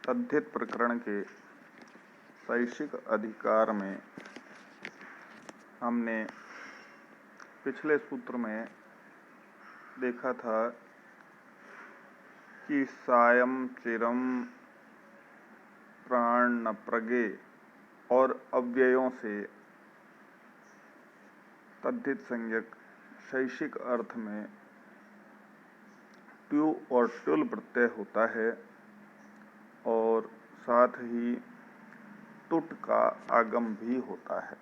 तद्धित प्रकरण के शैक्षिक अधिकार में हमने पिछले सूत्र में देखा था कि सायं चिरम प्राण न प्रगे और अव्ययों से तद्धित संज्ञक शैक्षिक अर्थ में ट्यू और ट्युल प्रत्यय होता है और साथ ही टुट का आगम भी होता है,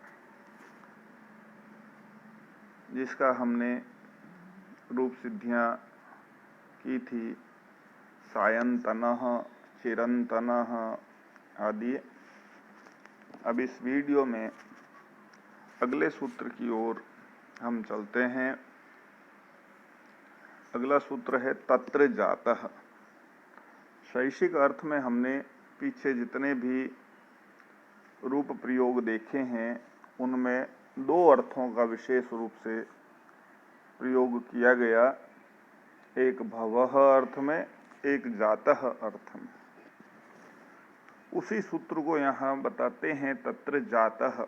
जिसका हमने रूप सिद्धियां की थी सायंतनः, चिरंतनः आदि। अब इस वीडियो में अगले सूत्र की ओर हम चलते हैं। अगला सूत्र है तत्र जातः। शैक्षिक अर्थ में हमने पीछे जितने भी रूप प्रयोग देखे हैं उनमें दो अर्थों का विशेष रूप से प्रयोग किया गया, एक भवः अर्थ में, एक जातः अर्थ में। उसी सूत्र को यहाँ बताते हैं तत्र जातः।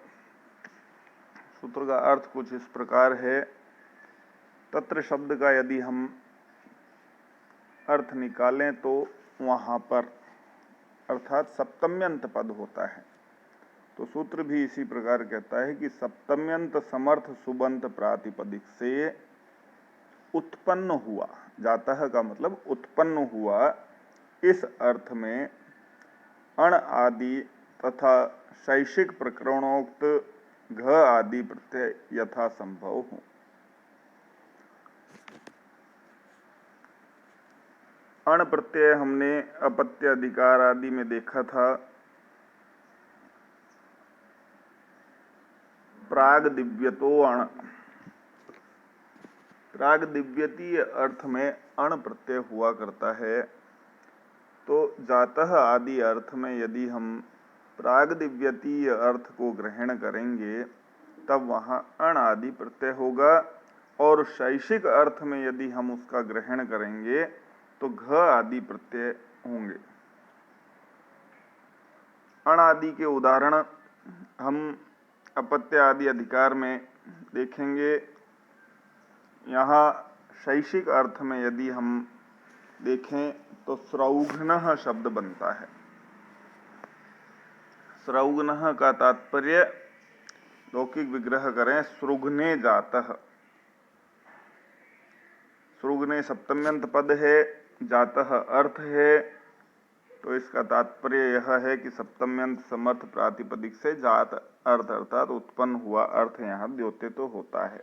सूत्र का अर्थ कुछ इस प्रकार है। तत्र शब्द का यदि हम अर्थ निकालें तो वहां पर अर्थात सप्तम्यंत पद होता है। तो सूत्र भी इसी प्रकार कहता है कि सप्तम्यंत समर्थ सुबंत प्रातिपदिक से उत्पन्न हुआ, जातः का मतलब उत्पन्न हुआ, इस अर्थ में अण आदि तथा शैक्षिक प्रकरणोक्त घ आदि प्रत्यय यथा संभव हो। अण प्रत्यय हमने अपत्य अधिकार आदि में देखा था। प्राग दिव्यतो अण, प्राग दिव्यतीय अर्थ में अण प्रत्यय हुआ करता है। तो जातः आदि अर्थ में यदि हम प्राग दिव्यतीय अर्थ को ग्रहण करेंगे तब वहां अण आदि प्रत्यय होगा, और शैक्षिक अर्थ में यदि हम उसका ग्रहण करेंगे तो घ आदि प्रत्यय होंगे। अण आदि के उदाहरण हम अपत्य आदि अधिकार में देखेंगे। यहाँ शैक्षिक अर्थ में यदि हम देखें तो स्रौघ्नः शब्द बनता है। स्रौघ्नः का तात्पर्य लौकिक विग्रह करें सृघ्ने जातः। सृघ्ने सप्तम्यंत पद है, जातः अर्थ है, तो इसका तात्पर्य यह है कि सप्तम्यंत समर्थ प्रातिपदिक से जात अर्थ अर्थात उत्पन्न हुआ अर्थ यहाँ द्योतित तो होता है।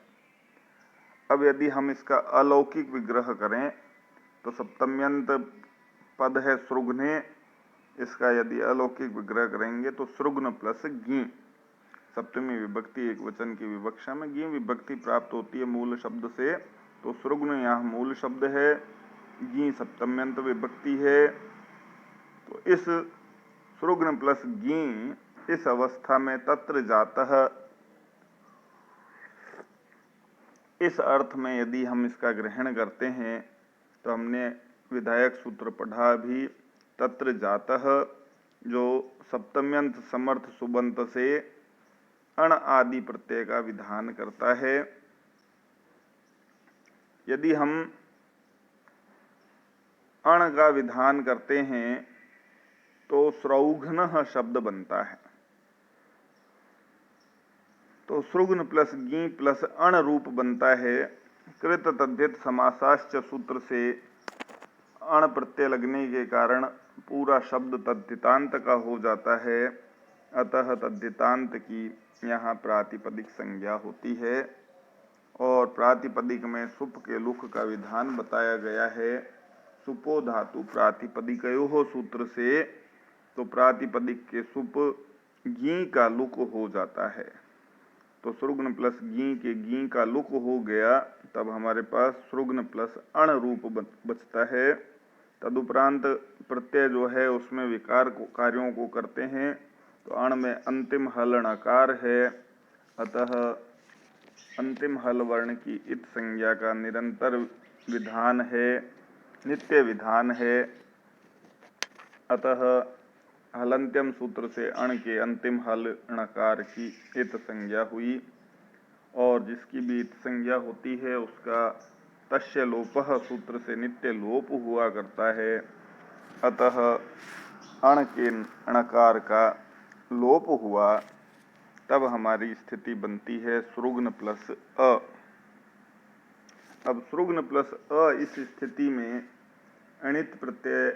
अब यदि हम इसका अलौकिक विग्रह करें तो सप्तम्यंत पद है सृघ्ने, इसका यदि अलौकिक विग्रह करेंगे तो सृघ्न प्लस गी, सप्तमी विभक्ति एक वचन की विवक्षा में गी विभक्ति प्राप्त होती है मूल शब्द से। तो सृघ्न यहाँ मूल शब्द है, गी सप्तम्यंत विभक्ति है। तो इस सृघ्न प्लस गी इस अवस्था में तत्र जातः, इस अर्थ में यदि हम इसका ग्रहण करते हैं तो हमने विधायक सूत्र पढ़ा भी, तत्र जातः जो सप्तम्यंत समर्थ सुबंत से अण आदि प्रत्यय का विधान करता है। यदि हम अण का विधान करते हैं तो स्रौघ्नः शब्द बनता है। तो सृघ्न प्लस गी प्लस अण रूप बनता है। कृत तद्धित समासाश्च सूत्र से अण प्रत्यय लगने के कारण पूरा शब्द तद्धितांत का हो जाता है। अतः तद्धितांत की यहाँ प्रातिपदिक संज्ञा होती है, और प्रातिपदिक में सुप के लुक का विधान बताया गया है। सुपो धातु प्रातिपदिकयोः सूत्र से, तो प्रातिपदिक के सुप गी का लुक हो जाता है। तो सृघ्न प्लस गी के गी का लुक हो गया, तब हमारे पास सृघ्न प्लस अण रूप बचता है। तदुपरांत प्रत्यय जो है उसमें विकार कार्यों को करते हैं। तो अण में अंतिम हल णकार है, अतः अंतिम हल वर्ण की इत संज्ञा का निरंतर विधान है, नित्य विधान है। अतः हलंत्यम सूत्र से अण के अंतिम हल णकार की इत संज्ञा हुई, और जिसकी भी इत संज्ञा होती है उसका तस्य लोपः सूत्र से नित्य लोप हुआ करता है। अतः अण के णकार का लोप हुआ तब हमारी स्थिति बनती है सृग्न प्लस अ। अब सृग्न प्लस अ इस स्थिति में अणित प्रत्यय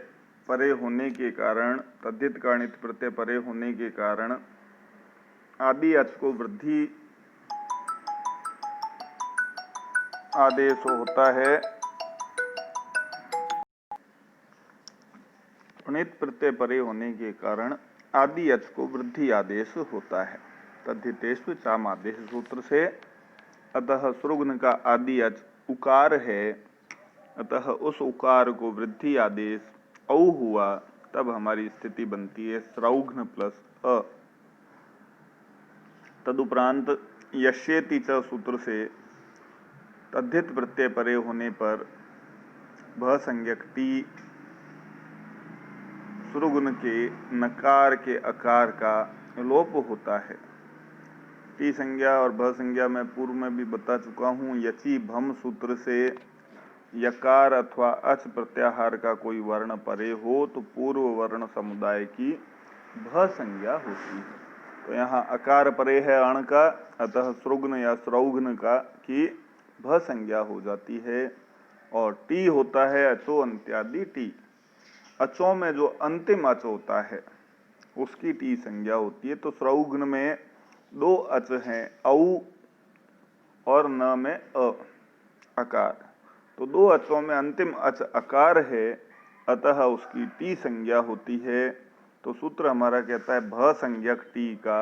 परे होने के कारण, तद्धित का अणित प्रत्यय परे होने के कारण आदि अच को वृद्धि आदेश होता है। अणित प्रत्यय परे होने के कारण आदि अच को वृद्धि आदेश होता है तद्धितेषु चाम आदेश सूत्र से। अतः सृग्न का आदि अच उकार है, अतः उस उकार को वृद्धि आदेश औ हुआ तब हमारी स्थिति बनती है सृग्न प्लस अ। तदुपरांत यस्येति च सूत्र से तद्धित प्रत्यय परे होने पर भ संज्ञक टी सृग्न के नकार के अकार का लोप होता है। टी संज्ञा और भ संज्ञा मैं पूर्व में भी बता चुका हूँ। यचि भम सूत्र से यकार अथवा अच प्रत्याहार का कोई वर्ण परे हो तो पूर्व वर्ण समुदाय की भ संज्ञा होती है। तो यहाँ अकार परे है अण का, अतः सृग्न या सृग्न का की भ संज्ञा हो जाती है। और टी होता है अचो अंत्यादि टी, अचों में जो अंतिम अच होता है उसकी टी संज्ञा होती है। तो सृग्न में दो अच हैं, औ और न में अ अकार, तो दो अचों में अंतिम अच अकार है, अतः उसकी टी संज्ञा होती है। तो सूत्र हमारा कहता है भ संज्ञक टी का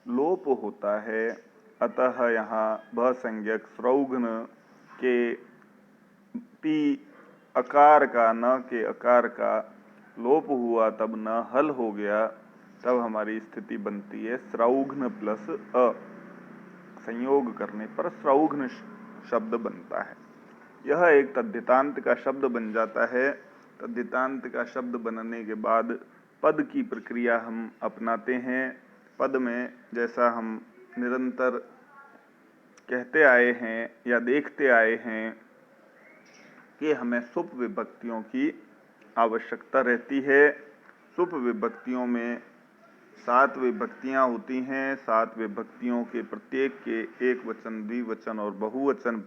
लोप होता है। अतः यहाँ भ संज्ञक सृग्न के टी अकार का न के अकार का लोप हुआ तब न हल हो गया, तब हमारी स्थिति बनती है सृग्न प्लस अ। संयोग करने पर सृग्न शब्द बनता है। यह एक तद्धितांत का शब्द बन जाता है। तद्धितांत का शब्द बनने के बाद पद की प्रक्रिया हम अपनाते हैं। पद में जैसा हम निरंतर कहते आए हैं या देखते आए हैं कि हमें सुप विभक्तियों की आवश्यकता रहती है। सुप विभक्तियों में 7 विभक्तियां होती हैं। 7 विभक्तियों के प्रत्येक के एक वचन, द्विवचन और बहुवचन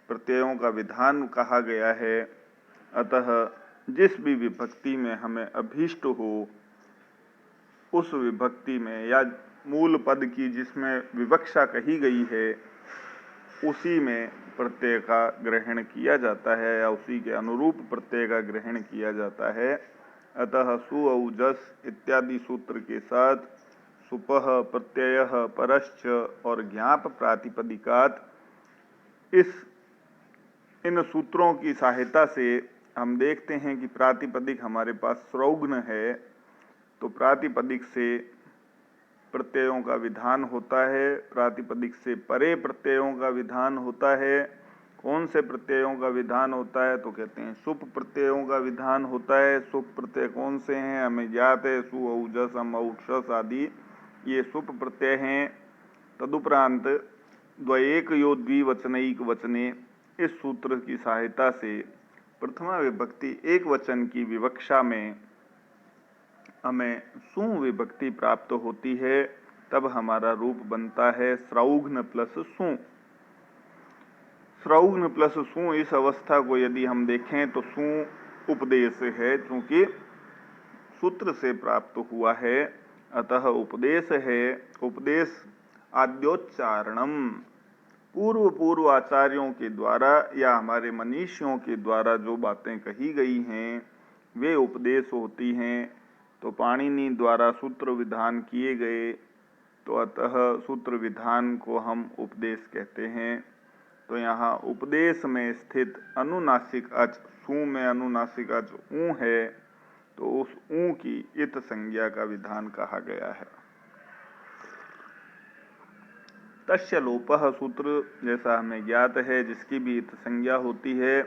प्रत्ययों का विधान कहा गया है। अतः जिस भी विभक्ति में हमें अभीष्ट हो उस विभक्ति में या मूल पद की जिसमें विवक्षा कही गई है उसी में प्रत्यय का ग्रहण किया जाता है या उसी के अनुरूप प्रत्यय का ग्रहण किया जाता है। अतः सु औ जस इत्यादि सूत्र के साथ सुपः, प्रत्ययः, परश्च और ज्ञाप प्रातिपदिकात इन सूत्रों की सहायता से हम देखते हैं कि प्रातिपदिक हमारे पास सृग्न है, तो प्रातिपदिक से प्रत्ययों का विधान होता है, प्रातिपदिक से परे प्रत्ययों का विधान होता है। कौन से प्रत्ययों का विधान होता है? तो कहते हैं सुप प्रत्ययों का विधान होता है। सुप प्रत्यय कौन से हैं? हमें ज्ञात है, सु औ जस अम औ क्षस आदि ये सुप प्रत्यय हैं। तदुपरांत द्वयेक यो द्विवचनैक वचने इस सूत्र की सहायता से प्रथमा विभक्ति एक वचन की विवक्षा में हमें सु विभक्ति प्राप्त होती है, तब हमारा रूप बनता है सृग्न प्लस सु। सृग्न प्लस सु इस अवस्था को यदि हम देखें तो सु उपदेश है, क्योंकि सूत्र से प्राप्त हुआ है, अतः उपदेश है। उपदेश आद्योच्चारणम, पूर्व आचार्यों के द्वारा या हमारे मनीषियों के द्वारा जो बातें कही गई हैं वे उपदेश होती हैं। तो पाणिनि द्वारा सूत्र विधान किए गए, तो अतः सूत्र विधान को हम उपदेश कहते हैं। तो यहाँ उपदेश में स्थित अनुनासिक अच, सु में अनुनासिक अच ऊ है, तो उस ऊ की इत संज्ञा का विधान कहा गया है। तस्य लोपः सूत्र जैसा हमें ज्ञात है, जिसकी भी इत संज्ञा होती है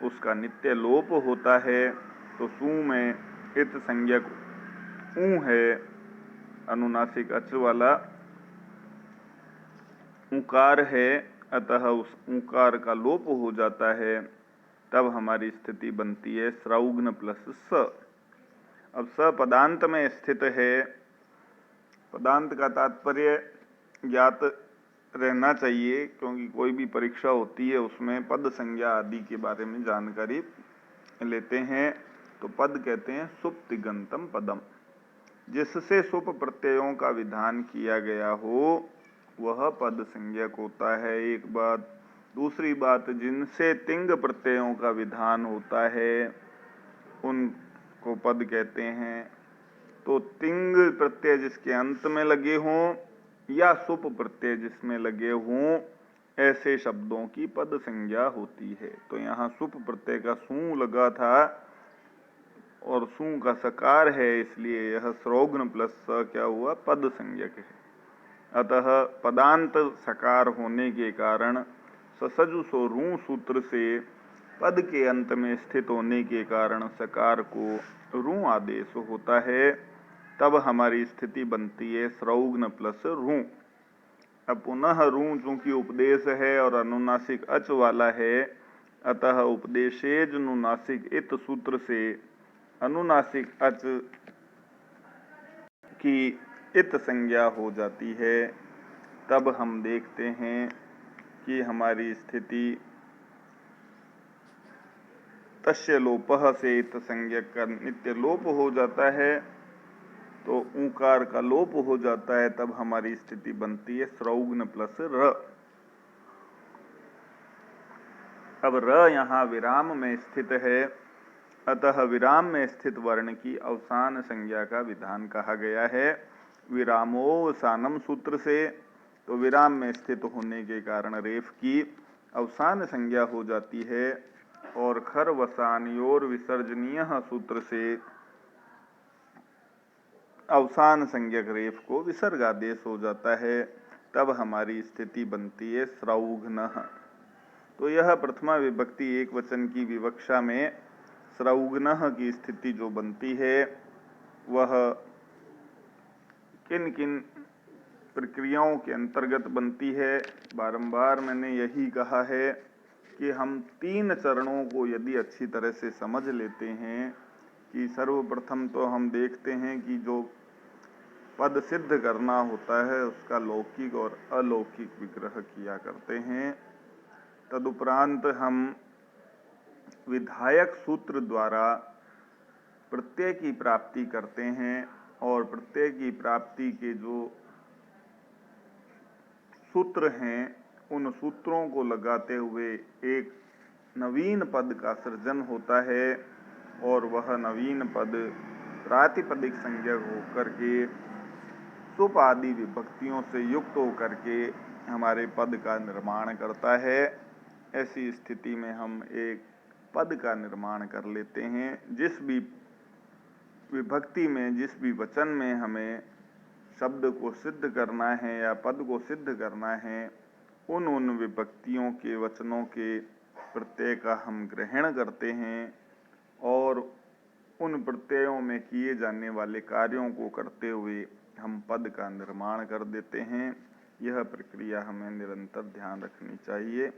उसका नित्य लोप होता है। तो सु में इत संज्ञक ऊ है अनुनासिक अच वाला, ऊकार है, अतः उस ऊकार का लोप हो जाता है, तब हमारी स्थिति बनती है स्रौघ्न प्लस स। अब स पदांत में स्थित है। पदांत का तात्पर्य ज्ञात रहना चाहिए, क्योंकि कोई भी परीक्षा होती है उसमें पद संज्ञा आदि के बारे में जानकारी लेते हैं। तो पद कहते हैं सुप्तिगंतम पदम, जिससे सुप प्रत्ययों का विधान किया गया हो वह पद संज्ञक होता है, एक बात। दूसरी बात, जिनसे तिंग प्रत्ययों का विधान होता है उनको पद कहते हैं। तो तिंग प्रत्यय जिसके अंत में लगे हों या सुप प्रत्यय जिसमें लगे हों, ऐसे शब्दों की पद संज्ञा होती है। तो यहाँ सुप प्रत्यय का सू लगा था और सू का सकार है, इसलिए यह स्रौघ्न प्लस स क्या हुआ, पद संज्ञक है। अतः पदांत सकार होने के कारण ससजु सो रू सूत्र से पद के अंत में स्थित होने के कारण सकार को रू आदेश होता है, तब हमारी स्थिति बनती है स्रौघ्न प्लस रू। अब पुनः रू चूंकि उपदेश है और अनुनासिक अच वाला है, अतः उपदेशेज अनुनासिक इत सूत्र से अनुनासिक अच की इत संज्ञा हो जाती है। तब हम देखते हैं कि हमारी स्थिति तस्य लोपः से इत संज्ञक का नित्य लोप हो जाता है, तो ऊकार का लोप हो जाता है, तब हमारी स्थिति बनती है स्रौघ्न प्लस र। अब र यहाँ विराम में स्थित है, अतः विराम में स्थित वर्ण की अवसान संज्ञा का विधान कहा गया है विरामोवसानम सूत्र से। तो विराम में स्थित होने के कारण रेफ की अवसान संज्ञा हो जाती है, और खर वसान्योर विसर्जनीय सूत्र से अवसान संज्ञक रेफ को विसर्ग आदेश हो जाता है, तब हमारी स्थिति बनती है स्रौघ्न। तो यह प्रथमा विभक्ति एक वचन की विवक्षा में स्रौघ्न की स्थिति जो बनती है वह किन किन प्रक्रियाओं के अंतर्गत बनती है। बारंबार मैंने यही कहा है कि हम 3 चरणों को यदि अच्छी तरह से समझ लेते हैं कि सर्वप्रथम तो हम देखते हैं कि जो पद सिद्ध करना होता है उसका लौकिक और अलौकिक विग्रह किया करते हैं। तदुपरांत हम विधायक सूत्र द्वारा प्रत्यय की प्राप्ति करते हैं, और प्रत्यय की प्राप्ति के जो सूत्र हैं उन सूत्रों को लगाते हुए एक नवीन पद का सृजन होता है, और वह नवीन पद प्रातिपदिक संज्ञक होकर के सुप आदि विभक्तियों से युक्त होकर के हमारे पद का निर्माण करता है। ऐसी स्थिति में हम एक पद का निर्माण कर लेते हैं। जिस भी विभक्ति में, जिस भी वचन में हमें शब्द को सिद्ध करना है या पद को सिद्ध करना है, उन विभक्तियों के वचनों के प्रत्यय का हम ग्रहण करते हैं और उन प्रत्ययों में किए जाने वाले कार्यों को करते हुए हम पद का निर्माण कर देते हैं। यह प्रक्रिया हमें निरंतर ध्यान रखनी चाहिए।